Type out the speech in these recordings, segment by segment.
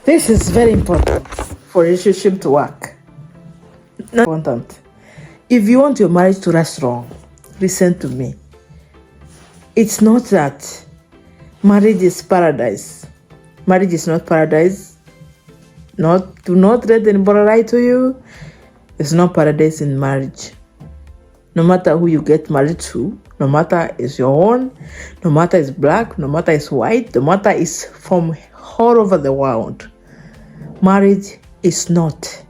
This is very important for a relationship to work. Not important. If you want your marriage to last long, listen to me. It's not that marriage is paradise. Marriage is not paradise. Do not let anybody lie to you. It's not paradise in marriage. No matter who you get married to, no matter it's your own, no matter it's black, no matter it's white, no matter it's from all over the world, marriage is not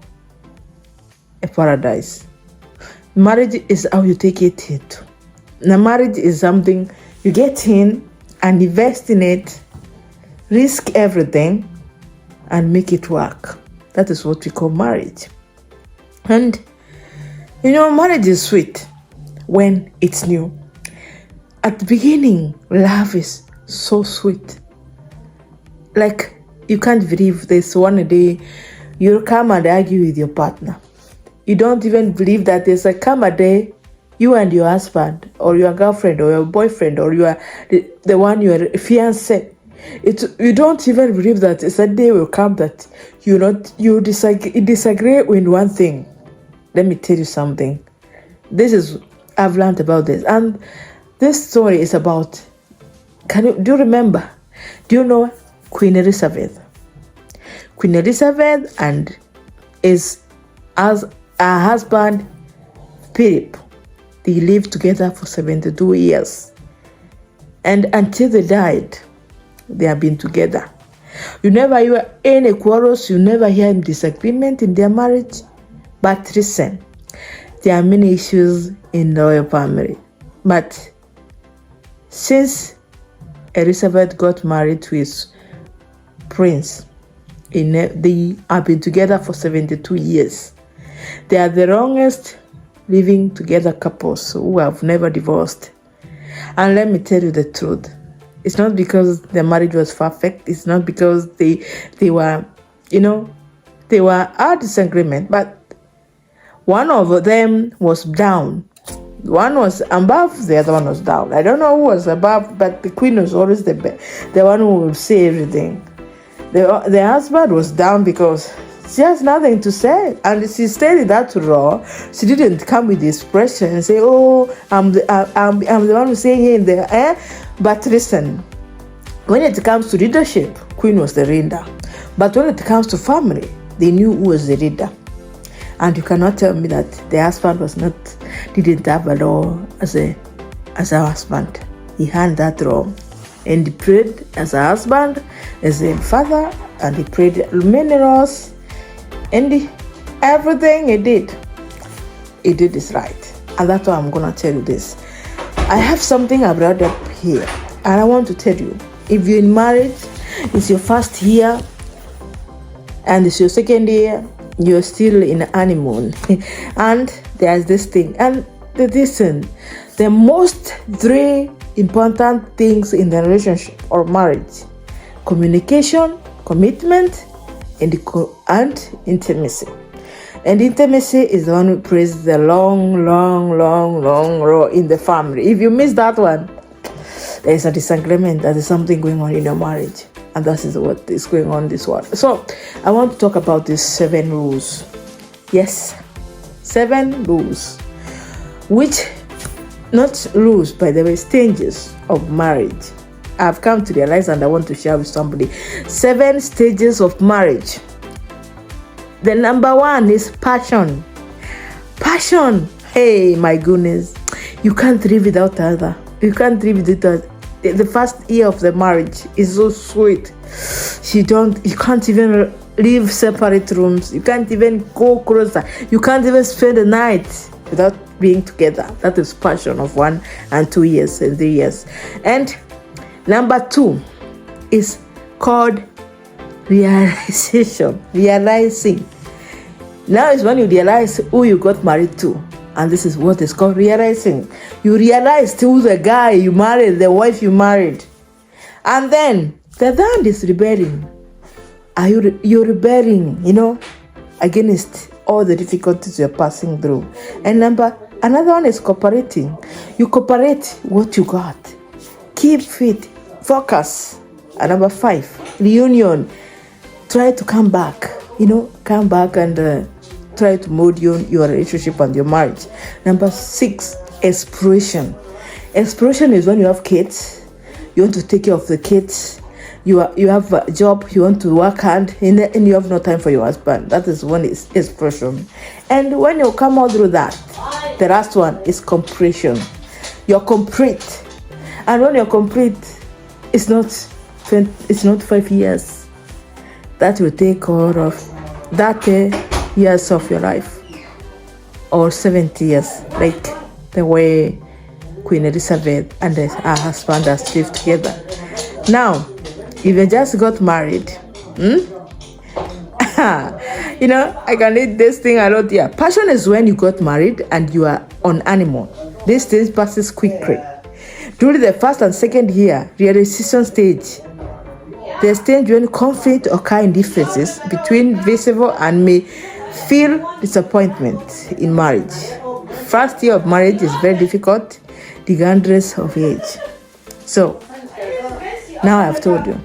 a paradise. Marriage is how you take it into. Now, marriage is something you get in and invest in it, risk everything, and make it work. That is what we call marriage. And marriage is sweet when it's new. At the beginning, love is so sweet. Like, you can't believe this one day you'll come and argue with your partner. You don't even believe that there's come a day you and your husband or your girlfriend or your boyfriend or the one your fiancé. You don't even believe that it's a day will come that you disagree with one thing. Let me tell you something. I've learned about this, and this story is about. Do you remember? Do you know Queen Elizabeth? Queen Elizabeth and as her husband Philip, they lived together for 72 years, and until they died, they have been together. You never hear any quarrels. You never hear any disagreement in their marriage. But listen, there are many issues in the royal family. But since Elizabeth got married to his prince, they have been together for 72 years. They are the longest living together couples who have never divorced. And let me tell you the truth. It's not because their marriage was perfect. It's not because they were at disagreement, but one of them was down. One was above, the other one was down. I don't know who was above, but the queen was always the one who would say everything. The husband was down because she has nothing to say, and she stayed in that role. She didn't come with this pressure and say, "Oh, I'm the one who's saying here and there." But listen, when it comes to leadership, Queen was the leader. But when it comes to family, they knew who was the leader. And you cannot tell me that the husband didn't have a role as a husband. He had that role. And he prayed as a husband, as a father, and he played many roles. And everything he did is right. And that's why I'm going to tell you this. I have something I brought up here, and I want to tell you. If you're in marriage, it's your first year, and it's your second year, you're still in honeymoon. And there's this thing. And listen, the most three important things in the relationship or marriage: communication, commitment, and intimacy. And intimacy is the one who plays the long role in the family. If you miss that one, there is a disagreement. There is something going on in your marriage. And that is what is going on in this world. So I want to talk about these 7 rules. Yes, 7 rules. Which, not rules, by the way, stages of marriage. I've come to realize, and I want to share with somebody. 7 stages of marriage. The number 1 is passion. Passion. Hey, my goodness. You can't live without the other. You can't live without the first year of the marriage is so sweet. You can't even leave separate rooms. You can't even go closer. You can't even spend the night without being together. That is passion of 1 and 2 years and 3 years. And number 2 is called realization. Realizing. Now is when you realize who you got married to. And this is what is called realizing. You realize who the guy you married, the wife you married. And then the third is rebelling. You're rebelling, against all the difficulties you're passing through. And another one is cooperating. You cooperate what you got. Keep fit. Focus. And number 5, reunion. try to come back, come back and try to mold your relationship and your marriage. Number 6, exploration. Exploration is when you have kids, you want to take care of the kids, you have a job, you want to work hard, and you have no time for your husband. That is one is exploration. And when you come out through that, the last one is completion. You're complete. And when you're complete, it's not 5 years. That will take all of 30 years of your life, or 70 years, like the way Queen Elizabeth and her husband has lived together. Now, if you just got married, I can read this thing a lot here. Passion is when you got married and you are on honeymoon. This stage passes quickly. During the first and second year, realization stage, the stage when conflict or kind differences between visible and may feel disappointment in marriage. First year of marriage is very difficult, regardless of age. So, now I've told you.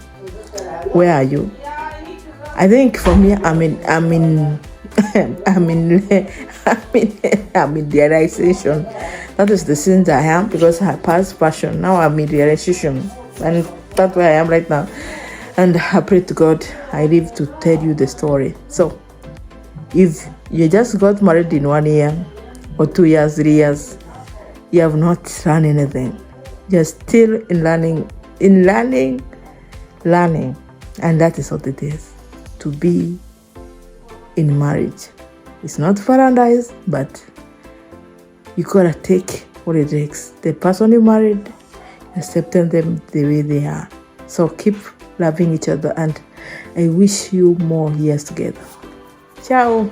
Where are you? I think for me, I'm in realization. That is the sense I am, because I passed passion. Now I'm in realization, and that's where I am right now. And I pray to God I live to tell you the story. So, if you just got married in 1 year, or 2 years, 3 years, you have not learned anything. You're still in learning, and that is what it is to be in marriage. It's not paradise, but you gotta take what it takes. The person you married, accepting them the way they are. So keep loving each other, and I wish you more years together. Ciao.